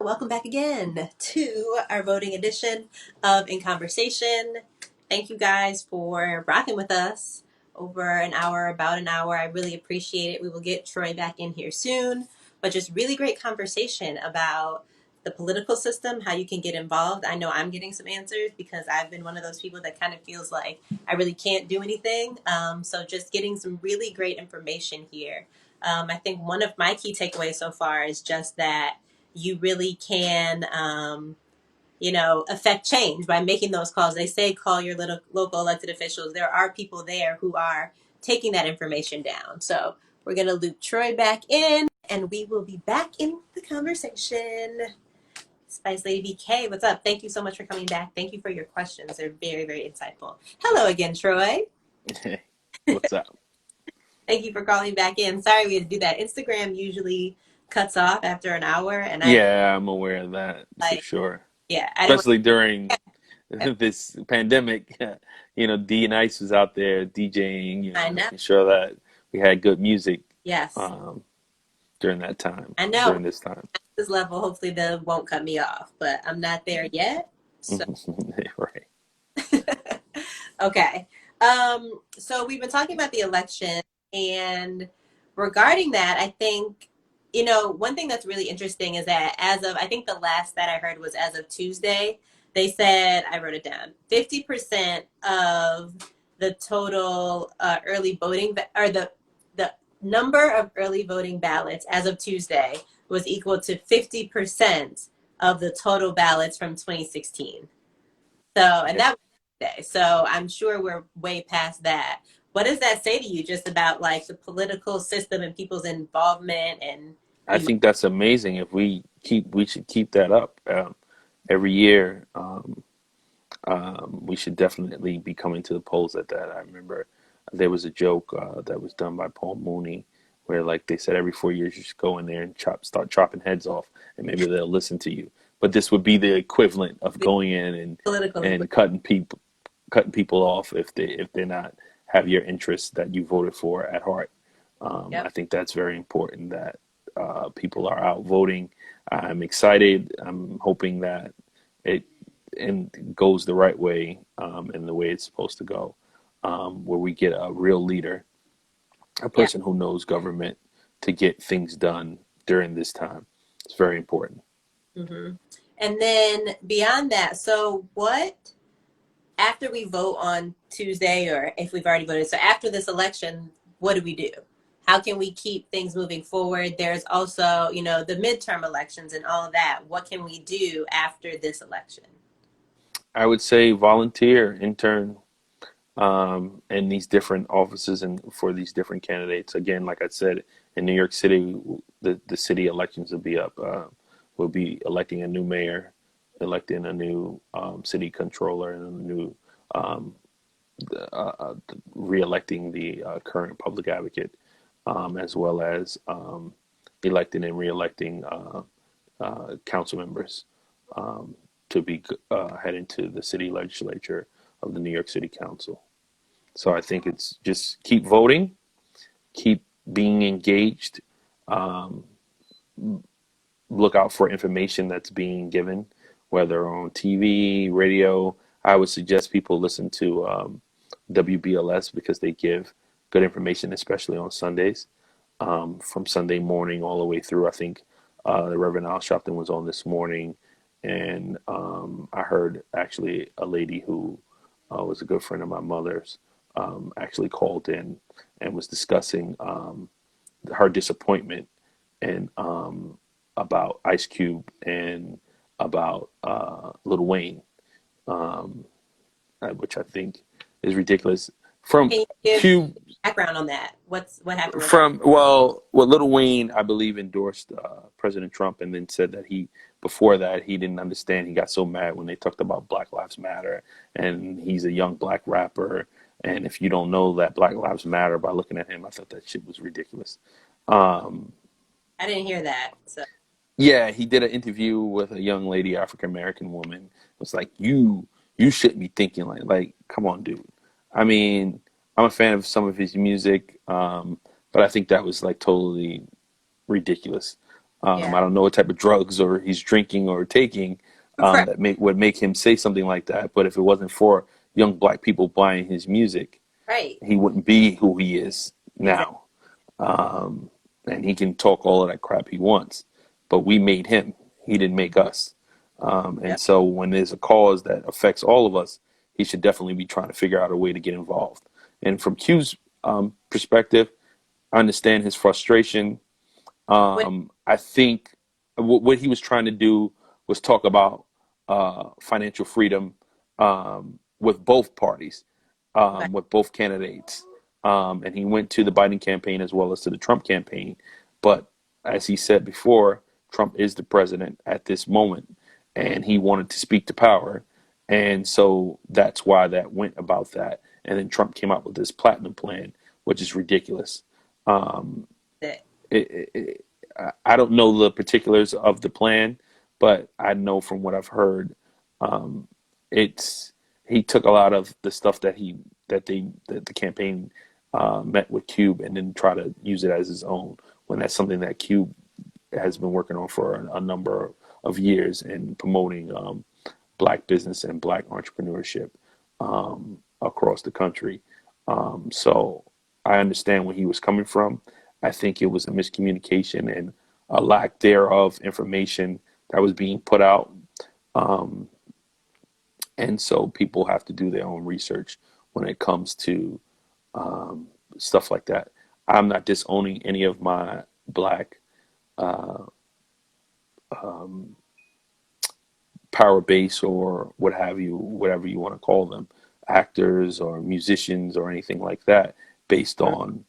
welcome back again to our voting edition of In Conversation. Thank you guys for rocking with us over an hour, about an hour. I really appreciate it. We will get Troy back in here soon, but just really great conversation about the political system, how you can get involved. I know I'm getting some answers because I've been one of those people that kind of feels like I really can't do anything. So just getting some really great information here. I think one of my key takeaways so far is just that you really can, affect change by making those calls. They say call your little local elected officials. There are people there who are taking that information down. So we're going to loop Troy back in, and we will be back in the conversation. Spice Lady BK, what's up? Thank you so much for coming back. Thank you for your questions. They're very, very insightful. Hello again, Troy. Hey, what's up? Thank you for calling back in. Sorry we had to do that. Instagram usually cuts off after an hour, and Yeah, I'm aware of that for sure. I didn't Especially during this pandemic, D Nice was out there DJing, I know. making sure that we had good music Yes, um, during that time, I know. during this time. At this level, hopefully they won't cut me off, but I'm not there yet. So Right. okay. So we've been talking about the election, and regarding that, I think, one thing that's really interesting is that as of, I think the last that I heard was as of Tuesday, they said, I wrote it down, 50% of the total early voting, or the number of early voting ballots as of Tuesday was equal to 50% of the total ballots from 2016. So, and Yeah. that was Tuesday. So I'm sure we're way past that. What does that say to you just about like the political system and people's involvement and I think that's amazing. If we should keep that up every year. We should definitely be coming to the polls at that. I remember there was a joke that was done by Paul Mooney where like they said every 4 years you should go in there and start chopping heads off and maybe they'll listen to you. But this would be the equivalent of going in political and cutting people off if they're not have your interests that you voted for at heart. I Yep. think that's very important that people are out voting. I'm excited. I'm hoping that it and goes the right way and the way it's supposed to go, where we get a real leader, a Yeah. person who knows government to get things done during this time. It's very important. hmm And then beyond that, so what, after we vote on Tuesday, or if we've already voted, so after this election, what do we do? How can we keep things moving forward? There's also, the midterm elections and all of that. What can we do after this election? I would say volunteer, intern, in these different offices and for these different candidates. Again, like I said, in New York City, the city elections will be up. We'll be electing a new mayor, electing a new city controller, and a new um, re-electing the current public advocate, as well as electing and re-electing council members to be heading to the city legislature of the New York City Council. So I think it's just keep voting, keep being engaged, um, look out for information that's being given, whether on TV, radio. I would suggest people listen to WBLS because they give good information, especially on Sundays, from Sunday morning all the way through. I think the Reverend Al Sharpton was on this morning, and I heard actually a lady who was a good friend of my mother's actually called in and was discussing her disappointment and about Ice Cube and about Lil Wayne, um, which I think is ridiculous. From Can you give Cube, background on that? What happened with that? Lil Wayne, I believe, endorsed President Trump, and then said that before that, he didn't understand. He got so mad when they talked about Black Lives Matter, and he's a young black rapper. And if you don't know that Black Lives Matter by looking at him, I thought that shit was ridiculous. Um, I didn't hear that. So yeah, he did an interview with a young lady, African American woman. It was like you shouldn't be thinking like come on, dude. I mean, I'm a fan of some of his music, but I think that was like totally ridiculous. Yeah. I don't know what type of drugs or he's drinking or taking Right. that would make him say something like that. But if it wasn't for young black people buying his music, Right. he wouldn't be who he is Exactly. now. Um, and he can talk all of that crap he wants, but we made him. He didn't make us. And Yep. so when there's a cause that affects all of us, he should definitely be trying to figure out a way to get involved. And from Q's perspective, I understand his frustration. What? I think what he was trying to do was talk about financial freedom with both parties, Okay. with both candidates. And he went to the Biden campaign as well as to the Trump campaign. But as he said before, Trump is the president at this moment, and he wanted to speak to power. And so that's why that went about that. And then Trump came out with this platinum plan, which is ridiculous. Um, That. I don't know the particulars of the plan, but I know from what I've heard, um, it's he took a lot of the stuff that the campaign met with Cube and then try to use it as his own when that's something that Cube has been working on for a number of years in promoting black business and black entrepreneurship across the country. So I understand where he was coming from. I think it was a miscommunication and a lack thereof information that was being put out. Um, and so people have to do their own research when it comes to um, stuff like that. I'm not disowning any of my black uh, um, power base or what have you, whatever you want to call them, actors or musicians or anything like that, based Mhm. on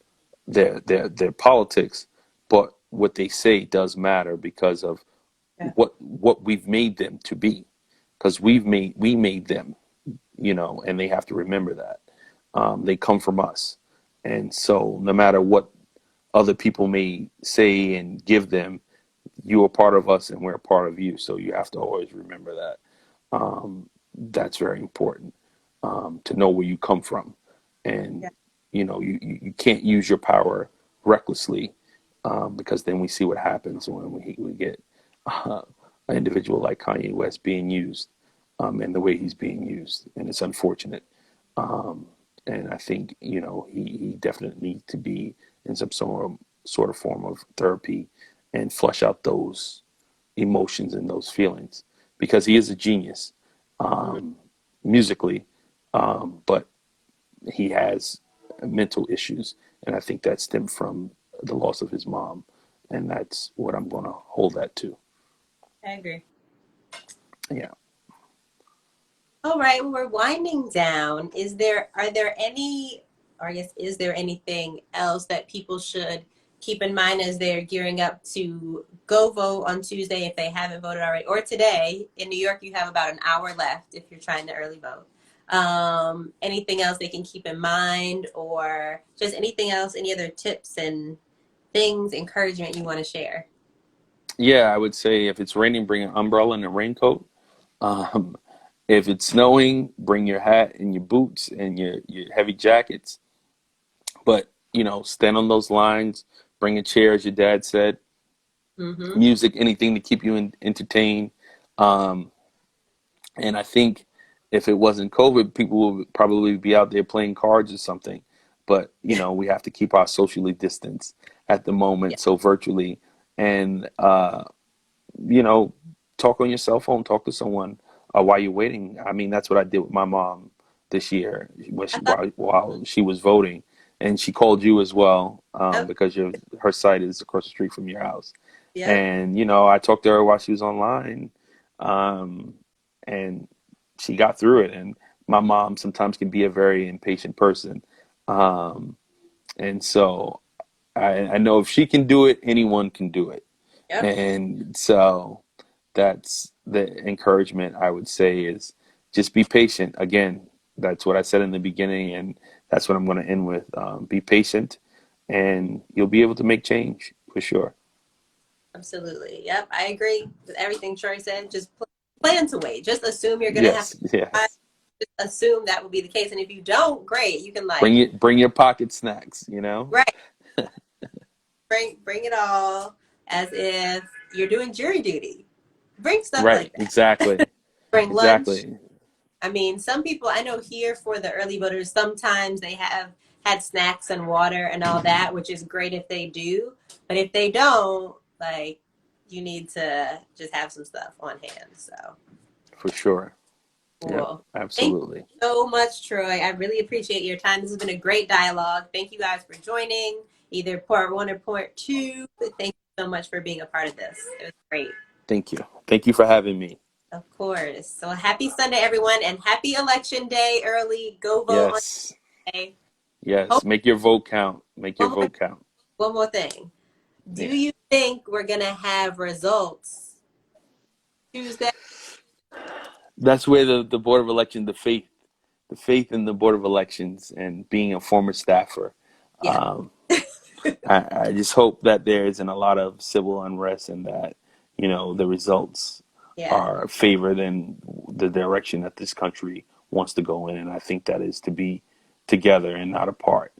their politics. But what they say does matter because of Yeah. what we've made them to be, because we made them, and they have to remember that they come from us, and so no matter what other people may say and give them, you are part of us and we're a part of you. So you have to always remember that. That's very important to know where you come from. And, Yeah. you can't use your power recklessly because then we see what happens when we get uh, an individual like Kanye West being used and the way he's being used. And it's unfortunate. Um, and I think, he definitely needs to be in some sort of form of therapy and flush out those emotions and those feelings because he is a genius Mhm. um, musically, but he has mental issues, and I think that stemmed from the loss of his mom, and that's what I'm going to hold that to. I agree. Yeah. All right, well, we're winding down. Are there any, or I guess, is there anything else that people should keep in mind as they're gearing up to go vote on Tuesday if they haven't voted already, or today? In New York, you have about an hour left if you're trying to early vote. Anything else they can keep in mind, or just anything else, any other tips and things, encouragement you want to share? Yeah, I would say if it's raining, bring an umbrella and a raincoat. Um, if it's snowing, bring your hat and your boots and your heavy jackets. But, stand on those lines, bring a chair, as your dad said, Mm-hmm. music, anything to keep you entertained. Um, and I think if it wasn't COVID, people would probably be out there playing cards or something. But, we have to keep our socially distance at the Yeah. moment, so virtually. And, you know, talk on your cell phone, talk to someone while you're waiting. I mean, that's what I did with my mom this year I thought, while she was voting, and she called you as well yep, because her site is across the street from your house. yep. And I talked to her while she was online, um, and she got through it. And my mom sometimes can be a very impatient person, um, and so I know if she can do it, anyone can do it. Yep. And so that's the encouragement I would say is just be patient. Again, that's what I said in the beginning, and that's what I'm going to end with. Be patient, and you'll be able to make change for sure. Absolutely. Yep. I agree with everything Troy said. Just plan to wait. Just assume you're going to have Yes, to yes. just assume that will be the case. And if you don't, great. You can Bring your pocket snacks. right, bring it all as if you're doing jury duty. Bring stuff Right. like that. Exactly. Bring lunch. Exactly. I mean, some people I know here for the early voters, sometimes they have had snacks and water and all that, which is great if they do. But if they don't, like, you need to just have some stuff on hand. So For sure. Yep. cool. Thank Absolutely. you so much, Troy. I really appreciate your time. This has been a great dialogue. Thank you guys for joining, either part one or part two. Thank you so much for being a part of this. It was great. Thank you. Thank you for having me. Of course. So happy Sunday, everyone, and happy election day early. Go vote on Yes. Sunday. Yes. Hope Make your vote count. Make your one more vote count. one more thing. Do Yeah. you think we're gonna have results Tuesday? That's where the Board of Elections, the faith in the Board of Elections and being a former staffer. Yeah, Um, I just hope that there isn't a lot of civil unrest and that, the results yeah, are favored in the direction that this country wants to go in. And I think that is to be together and not apart.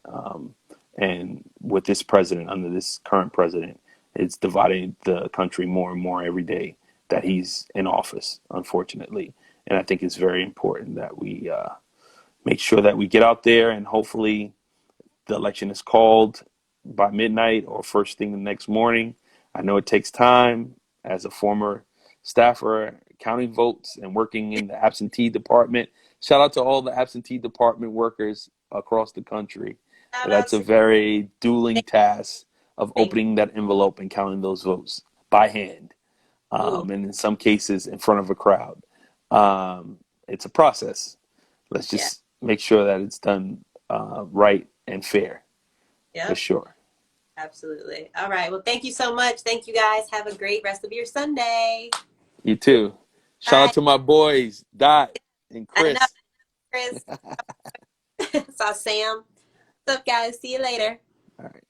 And with this president, under this current president, it's dividing the country more and more every day that he's in office, unfortunately. And I think it's very important that we make sure that we get out there and hopefully the election is called by midnight or first thing the next morning. I know it takes time. As a former staffer counting votes and working in the absentee department, shout out to all the absentee department workers across the country. shout out That's a to very dueling task of thank opening that envelope and counting those votes by hand, you. and in some cases in front of a crowd. It's a process. Let's Yeah, just make sure that it's done right and fair, for yep, sure. absolutely. All right. Well, thank you so much. Thank you guys. Have a great rest of your Sunday. You too. Shout out Bye. to my boys, Dot and I know, Chris. Chris. Saw Sam. What's up, guys? See you later. All right.